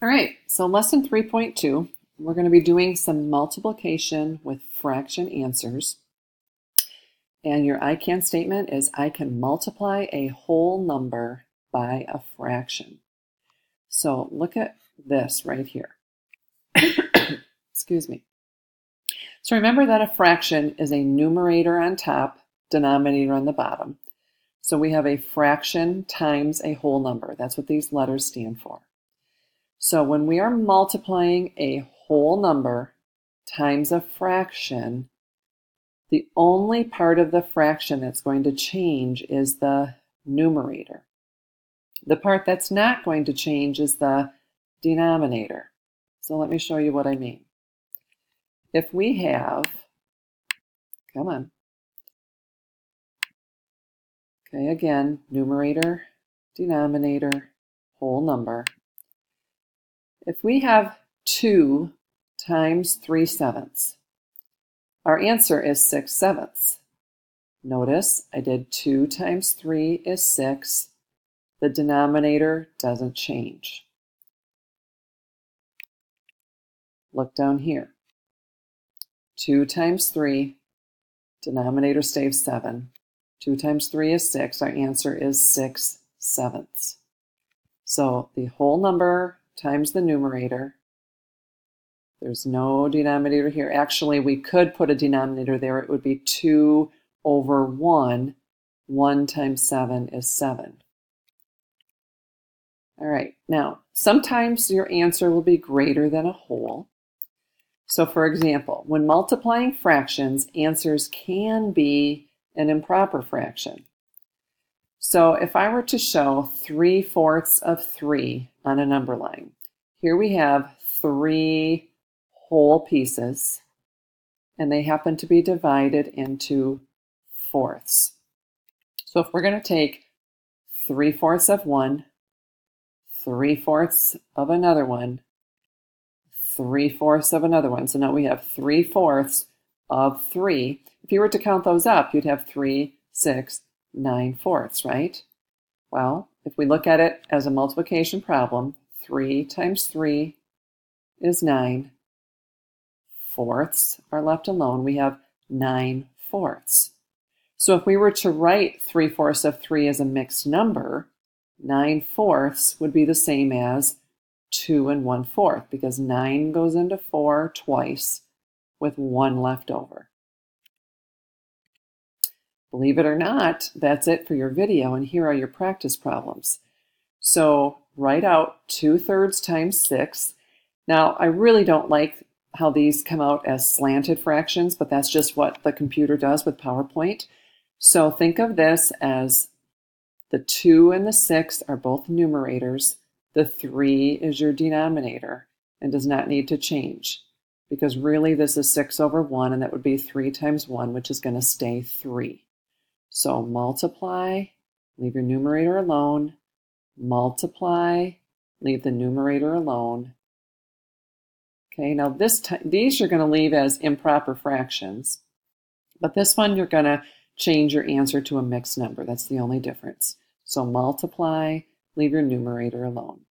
All right, so lesson 3.2, we're going to be doing some multiplication with fraction answers. And your I can statement is I can multiply a whole number by a fraction. So look at this right here. Excuse me. So remember that a fraction is a numerator on top, denominator on the bottom. So we have a fraction times a whole number. That's what these letters stand for. So when we are multiplying a whole number times a fraction, the only part of the fraction that's going to change is the numerator. The part that's not going to change is the denominator. So let me show you what I mean. If we have, come on. Okay, again, numerator, denominator, whole number. If we have 2 times 3/7, our answer is 6/7. Notice I did 2 times 3 is 6. The denominator doesn't change. Look down here. 2 times 3, denominator stays 7. 2 times 3 is 6. Our answer is 6/7. So the whole number times the numerator. There's no denominator here. Actually, we could put a denominator there. It would be 2 over 1. 1 times 7 is 7. All right, now, sometimes your answer will be greater than a whole. So for example, when multiplying fractions, answers can be an improper fraction. So if I were to show 3/4 of 3 on a number line, here we have 3 whole pieces, and they happen to be divided into fourths. So if we're going to take 3/4 of one, 3/4 of another one, 3/4 of another one, so now we have 3/4 of 3. If you were to count those up, you'd have 3, 6, 9/4, right? Well, if we look at it as a multiplication problem, 3 times 3 is 9. Fourths are left alone. We have 9/4. So if we were to write 3/4 of 3 as a mixed number, 9/4 would be the same as 2 1/4, because 9 goes into 4 twice with 1 left over. Believe it or not, that's it for your video, and here are your practice problems. So write out 2/3 times 6. Now, I really don't like how these come out as slanted fractions, but that's just what the computer does with PowerPoint. So think of this as the 2 and the 6 are both numerators. The 3 is your denominator and does not need to change, because really this is 6 over 1, and that would be 3 times 1, which is going to stay 3. So multiply, leave your numerator alone, multiply, leave the numerator alone. Okay, now these you're going to leave as improper fractions, but this one you're going to change your answer to a mixed number. That's the only difference. So multiply, leave your numerator alone.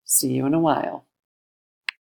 See you in a while.